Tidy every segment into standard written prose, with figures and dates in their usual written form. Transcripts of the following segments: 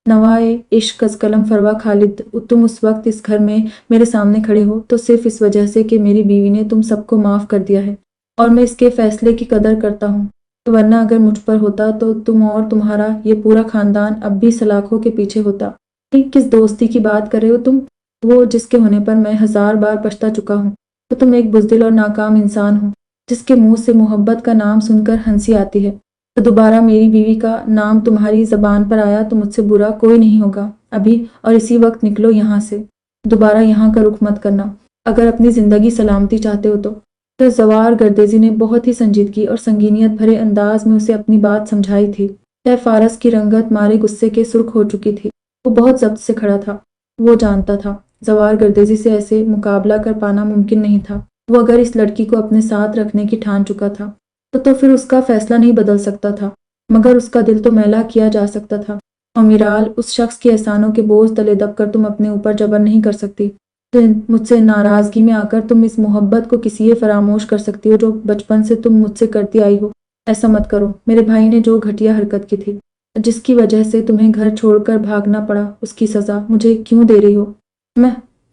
नवाए इश्क अज़ कलम फरवा खालिद, तुम उस वक्त इस घर में मेरे सामने खड़े हो तो सिर्फ इस वजह से कि मेरी बीवी ने तुम सबको माफ़ कर दिया है और मैं इसके फैसले की कदर करता हूँ। तो वरना अगर मुझ पर होता तो तुम और तुम्हारा ये पूरा खानदान अब भी सलाखों के पीछे होता। किस दोस्ती की बात कर रहे हो तुम? वो जिसके होने पर मैं 1000 बार पछता चुका हूँ। तो तुम एक बुज़दिल और नाकाम इंसान हो, जिसके मुंह से मोहब्बत का नाम सुनकर हंसी आती है। तो दोबारा मेरी बीवी का नाम तुम्हारी ज़बान पर आया तो मुझसे बुरा कोई नहीं होगा। अभी और इसी वक्त निकलो यहाँ से। दोबारा यहाँ का रुख मत करना, अगर अपनी ज़िंदगी सलामती चाहते हो तो ज़वार गर्देज़ी ने बहुत ही संजीदगी और संगीनियत भरे अंदाज में उसे अपनी बात समझाई थी। चाहे फारस की रंगत मारे गुस्से के सुर्ख हो चुकी थी, वो बहुत ज़ब्त से खड़ा था। वो जानता था ज़वार गर्देज़ी से ऐसे मुकाबला कर पाना मुमकिन नहीं था। वो अगर इस लड़की को अपने साथ रखने की ठान चुका था तो फिर उसका फैसला नहीं बदल सकता था, मगर उसका दिल तो मैला किया जा सकता था। और मीराल, उस शख्स के एहसानों के बोझ तले दबकर तुम अपने ऊपर जबर नहीं कर सकती। तो मुझसे नाराज़गी में आकर तुम इस मोहब्बत को किसी ये फरामोश कर सकती हो जो बचपन से तुम मुझसे करती आई हो। ऐसा मत करो। मेरे भाई ने जो घटिया हरकत की थी, जिसकी वजह से तुम्हें घर छोड़कर भागना पड़ा, उसकी सज़ा मुझे क्यों दे रही हो?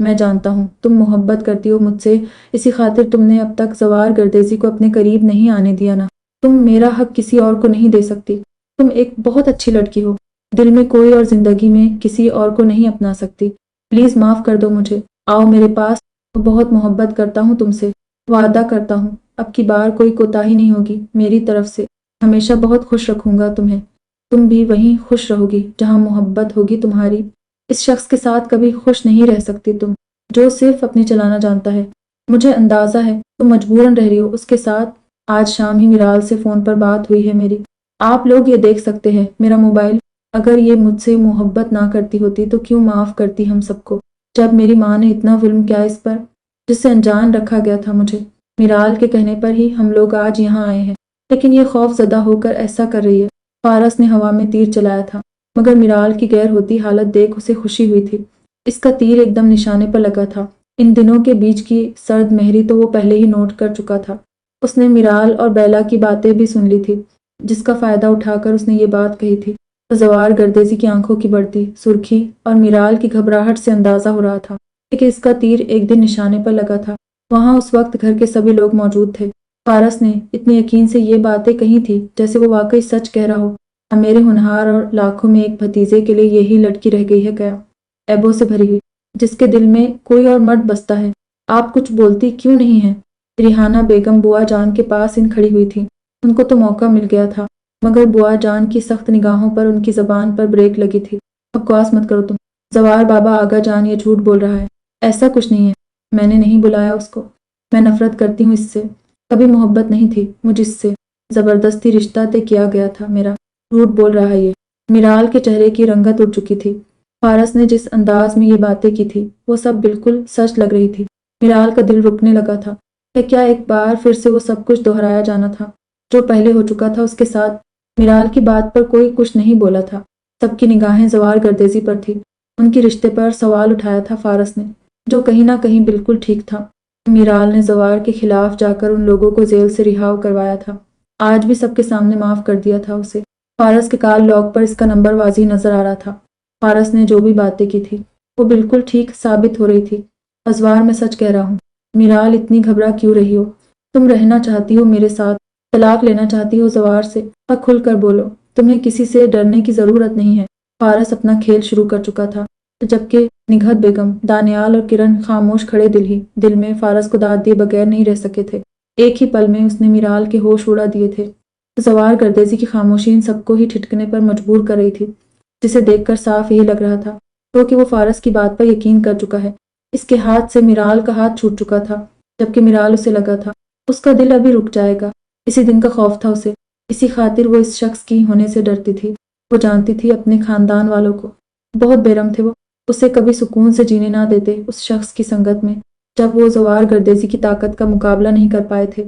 मैं जानता हूँ तुम मोहब्बत करती हो मुझसे, इसी खातिर तुमने अब तक ज़वार गर्देज़ी को अपने करीब नहीं आने दिया ना। तुम मेरा हक किसी और को नहीं दे सकती। तुम एक बहुत अच्छी लड़की हो, दिल में कोई और ज़िंदगी में किसी और को नहीं अपना सकती। प्लीज़ माफ़ कर दो मुझे, आओ मेरे पास। बहुत मोहब्बत करता हूँ तुमसे, वादा करता हूँ अब की बार कोई कोताही नहीं होगी मेरी तरफ से। हमेशा बहुत खुश रखूँगा तुम्हें। तुम भी वहीं खुश रहोगी जहाँ मोहब्बत होगी तुम्हारी। इस शख्स के साथ कभी खुश नहीं रह सकती तुम, जो सिर्फ अपनी चलाना जानता है। मुझे अंदाज़ा है तुम मजबूरन रह रही हो उसके साथ। आज शाम ही मिराल से फ़ोन पर बात हुई है मेरी। आप लोग ये देख सकते हैं मेरा मोबाइल। अगर ये मुझसे मोहब्बत ना करती होती तो क्यों माफ़ करती हम सबको, जब मेरी माँ ने इतना जुल्म किया इस पर, जिससे अनजान रखा गया था मुझे। मिराल के कहने पर ही हम लोग आज यहाँ आए हैं, लेकिन ये खौफज़दा होकर ऐसा कर रही है। फारस ने हवा में तीर चलाया था, मगर मिराल की गैर होती हालत देख उसे खुशी हुई थी। इसका तीर एकदम निशाने पर लगा था। इन दिनों के बीच की सर्द मेहरी तो वो पहले ही नोट कर चुका था। उसने मिराल और बेला की बातें भी सुन ली थी, जिसका फ़ायदा उठाकर उसने ये बात कही थी। तो ज़वार गर्देज़ी की आंखों की बढ़ती सुर्खी और मिराल की घबराहट से अंदाज़ा हो रहा था कि इसका तीर एक दिन निशाने पर लगा था। वहाँ उस वक्त घर के सभी लोग मौजूद थे। फारस ने इतने यकीन से ये बातें कही थी जैसे वो वाकई सच कह रहा हो। मेरे होनहार और लाखों में एक भतीजे के लिए यही लड़की रह गई है क्या, ऐबों से भरी हुई, जिसके दिल में कोई और मर्द बसता है। आप कुछ बोलती क्यों नहीं हैं? रिहाना बेगम बुआ जान के पास इन खड़ी हुई थी। उनको तो मौका मिल गया था, मगर बुआ जान की सख्त निगाहों पर उनकी ज़बान पर ब्रेक लगी थी। बकवास मत करो तुम। ज़वार बाबा आगा जान ये झूठ बोल रहा है। ऐसा कुछ नहीं है, मैंने नहीं बुलाया उसको। मैं नफरत करती हूँ इससे। कभी मोहब्बत नहीं थी मुझ इससे, ज़बरदस्ती रिश्ता तय किया गया था मेरा। झूठ बोल रहा है ये। मिराल के चेहरे की रंगत उड़ चुकी थी। फारस ने जिस अंदाज में ये बातें की थी वो सब बिल्कुल सच लग रही थी। मिराल का दिल रुकने लगा था। क्या एक बार फिर से वो सब कुछ दोहराया जाना था जो पहले हो चुका था उसके साथ? मिराल की बात पर कोई कुछ नहीं बोला था। सबकी निगाहें ज़वार गर्देज़ी पर थी। उनके रिश्ते पर सवाल उठाया था फारस ने, जो कहीं ना कहीं बिल्कुल ठीक था। मिराल ने ज़वार के खिलाफ जाकर उन लोगों को जेल से रिहा करवाया था। आज भी सबके सामने माफ़ कर दिया था उसे। फारस के कॉल लॉग पर इसका नंबर वाज़ी नज़र आ रहा था। फारस ने जो भी बातें की थी वो बिल्कुल ठीक साबित हो रही थी। अज़वार, मैं सच कह रहा हूँ। मिराल, इतनी घबरा क्यों रही हो? तुम रहना चाहती हो मेरे साथ, तलाक लेना चाहती हो ज़वार से? अब खुल कर बोलो, तुम्हें किसी से डरने की ज़रूरत नहीं है। फारस अपना खेल शुरू कर चुका था, जबकि निघत बेगम, दानियाल और किरण खामोश खड़े दिल में फारस को दाद दिए बगैर नहीं रह सके थे। एक ही पल में उसने मिराल के होश उड़ा दिए थे। ज़वार गर्देज़ी की खामोशी इन सबको ही ठिठकने पर मजबूर कर रही थी, जिसे देखकर साफ यही लग रहा था तो कि वो फारस की बात पर यकीन कर चुका है। इसके हाथ से मिराल का हाथ छूट चुका था, जबकि मिराल उसे लगा था उसका दिल अभी रुक जाएगा। इसी दिन का खौफ था उसे, इसी खातिर वो इस शख्स की होने से डरती थी। वो जानती थी अपने खानदान वालों को, बहुत बेरहम थे वो, उसे कभी सुकून से जीने ना देते उस शख्स की संगत में। जब वो ज़वार गर्देज़ी की ताकत का मुकाबला नहीं कर पाए थे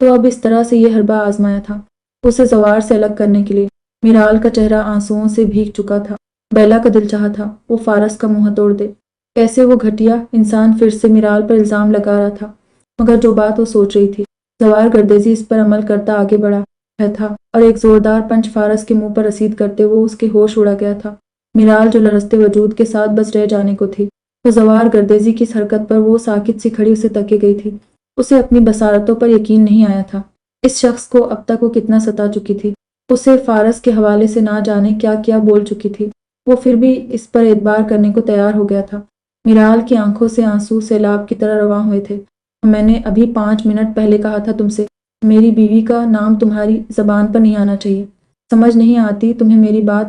तो अब इस तरह से ये हरबा आजमाया था उसे ज़वार से अलग करने के लिए। मिराल का चेहरा आंसुओं से भीग चुका था। बेला का दिल चाहा था वो फारस का मुंह तोड़ दे। कैसे वो घटिया इंसान फिर से मिराल पर इल्ज़ाम लगा रहा था, मगर जो बात वो सोच रही थी, ज़वार गर्देज़ी इस पर अमल करता आगे बढ़ा था और एक ज़ोरदार पंच फारस के मुंह पर रसीद करते वो उसके होश उड़ा गया था। میرال جو لرزتے وجود کے ساتھ بس رہ جانے کو تھی، تو زوار گردیزی کی اس حرکت پر وہ ساکت سی کھڑی اسے تکے گئی تھی۔ اسے اپنی بصارتوں پر یقین نہیں آیا تھا۔ اس شخص کو اب تک وہ کتنا ستا چکی تھی، اسے فارس کے حوالے سے نہ جانے کیا کیا بول چکی تھی، وہ پھر بھی اس پر اعتبار کرنے کو تیار ہو گیا تھا۔ میرال کی آنکھوں سے آنسو سیلاب کی طرح رواں ہوئے تھے۔ میں نے ابھی 5 منٹ پہلے کہا تھا تم سے، میری بیوی کا نام تمہاری زبان پر نہیں آنا چاہیے۔ سمجھ نہیں آتی تمہیں میری بات؟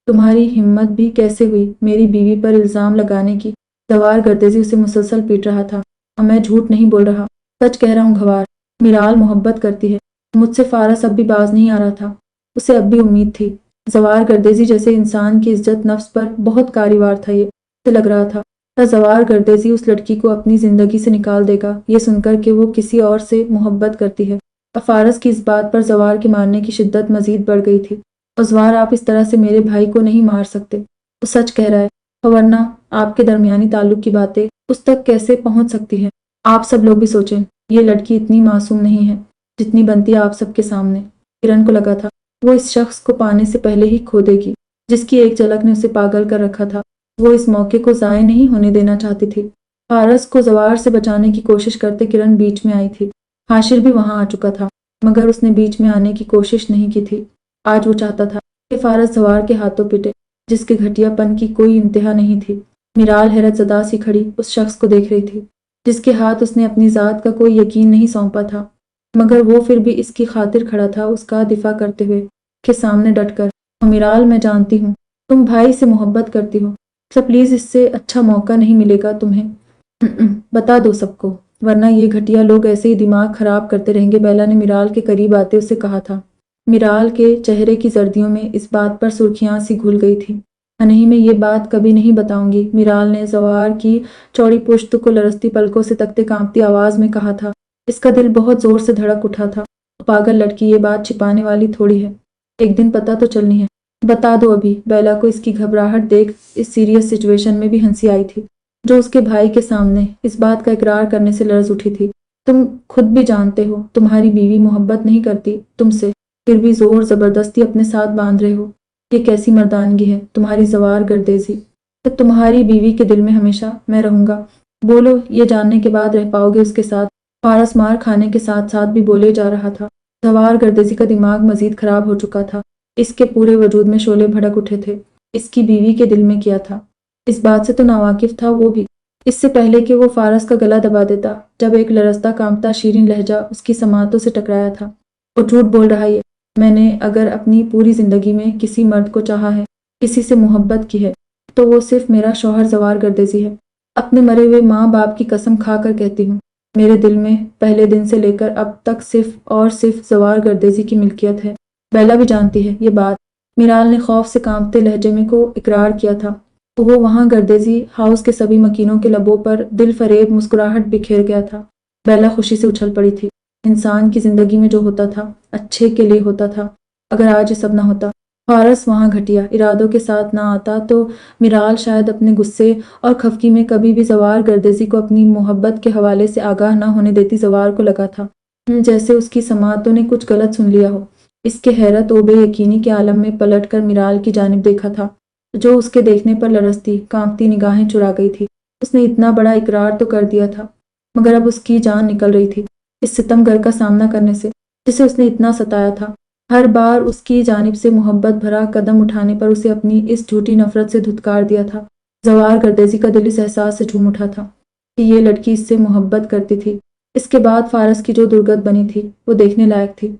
تمہاری ہمت بھی کیسے ہوئی میری بیوی پر الزام لگانے کی؟ زوار گردیزی اسے مسلسل پیٹ رہا تھا۔ اور میں جھوٹ نہیں بول رہا، سچ کہہ رہا ہوں گھوار، میرال محبت کرتی ہے مجھ سے۔ فارس اب بھی باز نہیں آ رہا تھا، اسے اب بھی امید تھی۔ زوار گردیزی جیسے انسان کی عزت نفس پر بہت کاریوار تھا، یہ اسے لگ رہا تھا زوار گردیزی اس لڑکی کو اپنی زندگی سے نکال دے گا، یہ سن کر کہ وہ کسی اور سے محبت کرتی ہے۔ اور فارس کی اس بات پر زوار کے مارنے کی شدت مزید بڑھ گئی تھی۔ زوار، آپ اس طرح سے میرے بھائی کو نہیں مار سکتے، وہ سچ کہہ رہا ہے، اور ورنہ آپ کے درمیانی تعلق کی باتیں اس تک کیسے پہنچ سکتی ہیں؟ آپ سب لوگ بھی سوچیں، یہ لڑکی اتنی معصوم نہیں ہے جتنی بنتی ہے آپ سب کے سامنے۔ کرن کو لگا تھا وہ اس شخص کو پانے سے پہلے ہی کھو دے گی جس کی ایک جھلک نے اسے پاگل کر رکھا تھا۔ وہ اس موقع کو ضائع نہیں ہونے دینا چاہتی تھی۔ فارس کو زوار سے بچانے کی کوشش کرتے کرن بیچ میں آئی تھی۔ حاشر بھی وہاں آ چکا تھا، مگر اس نے بیچ میں آنے کی کوشش نہیں کی تھی۔ آج وہ چاہتا تھا کہ فارس زوار کے ہاتھوں پٹے، جس کے گھٹیا پن کی کوئی انتہا نہیں تھی۔ میرال حیرت زدہ سی کھڑی اس شخص کو دیکھ رہی تھی جس کے ہاتھ اس نے اپنی ذات کا کوئی یقین نہیں سونپا تھا، مگر وہ پھر بھی اس کی خاطر کھڑا تھا، اس کا دفاع کرتے ہوئے کے سامنے ڈٹ کر۔ میرال، میں جانتی ہوں تم بھائی سے محبت کرتی ہو، تو پلیز اس سے اچھا موقع نہیں ملے گا تمہیں۔ بتا دو سب کو، ورنہ یہ گھٹیا لوگ ایسے ہی دماغ خراب کرتے رہیں گے، بیلا نے میرال کے قریب آتے اسے کہا تھا۔ میرال کے چہرے کی زردیوں میں اس بات پر سرخیاں سی گھل گئی تھی۔ نہیں، میں یہ بات کبھی نہیں بتاؤں گی، میرال نے زوار کی چوڑی پشت کو لرزتی پلکوں سے تکتے کانپتی آواز میں کہا تھا۔ اس کا دل بہت زور سے دھڑک اٹھا تھا۔ پاگل لڑکی، یہ بات چھپانے والی تھوڑی ہے، ایک دن پتہ تو چلنی ہے۔ بتا دو ابھی۔ بیلا کو اس کی گھبراہٹ دیکھ اس سیریس سچویشن میں بھی ہنسی آئی تھی، جو اس کے بھائی کے سامنے اس بات کا اقرار کرنے سے لرز اٹھی تھی۔ تم خود بھی جانتے ہو تمہاری بیوی محبت نہیں کرتی تم سے، پھر بھی زور زبردستی اپنے ساتھ باندھ رہے ہو، یہ کیسی مردانگی ہے تمہاری زوار گردیزی؟ کہ تمہاری بیوی کے دل میں ہمیشہ میں رہوں گا؟ بولو، یہ جاننے کے بعد رہ پاؤ گے اس کے ساتھ؟ فارس مار کھانے کے ساتھ ساتھ بھی بولے جا رہا تھا۔ زوار گردیزی کا دماغ مزید خراب ہو چکا تھا، اس کے پورے وجود میں شعلے بھڑک اٹھے تھے۔ اس کی بیوی کے دل میں کیا تھا، اس بات سے تو ناواقف تھا وہ بھی، اس سے پہلے کہ وہ فارس کا گلا دبا دیتا جب ایک لرزتا کانپتا شیریں لہجہ اس کی سماعتوں سے ٹکرایا تھا۔ وہ جھوٹ بول رہا ہے، میں نے اگر اپنی پوری زندگی میں کسی مرد کو چاہا ہے، کسی سے محبت کی ہے، تو وہ صرف میرا شوہر زوار گردیزی ہے۔ اپنے مرے ہوئے ماں باپ کی قسم کھا کر کہتی ہوں، میرے دل میں پہلے دن سے لے کر اب تک صرف اور صرف زوار گردیزی کی ملکیت ہے۔ بیلا بھی جانتی ہے یہ بات، میرال نے خوف سے کانپتے لہجے میں کو اقرار کیا تھا۔ وہ وہاں گردیزی ہاؤس کے سبھی مکینوں کے لبوں پر دل فریب مسکراہٹ بکھیر گیا تھا۔ بیلا خوشی سے اچھل پڑی تھی۔ انسان کی زندگی میں جو ہوتا تھا اچھے کے لیے ہوتا تھا، اگر آج یہ سب نہ ہوتا، فارس وہاں گھٹیا ارادوں کے ساتھ نہ آتا، تو میرال شاید اپنے غصے اور خفگی میں کبھی بھی زوار گردیزی کو اپنی محبت کے حوالے سے آگاہ نہ ہونے دیتی۔ زوار کو لگا تھا جیسے اس کی سماعتوں نے کچھ غلط سن لیا ہو۔ اس کے حیرت و بے یقینی کے عالم میں پلٹ کر میرال کی جانب دیکھا تھا، جو اس کے دیکھنے پر لرزتی کانپتی نگاہیں چرا گئی تھی۔ اس نے اتنا بڑا اقرار تو کر دیا تھا، مگر اب اس کی جان نکل رہی تھی اس ستم گر کا سامنا کرنے سے جسے اس نے اتنا ستایا تھا۔ ہر بار اس کی جانب سے محبت بھرا قدم اٹھانے پر اسے اپنی اس جھوٹی نفرت سے دھتکار دیا تھا۔ زوار گردیزی کا دل اس احساس سے جھوم اٹھا تھا کہ یہ لڑکی اس سے محبت کرتی تھی۔ اس کے بعد فارس کی جو درگت بنی تھی وہ دیکھنے لائق تھی۔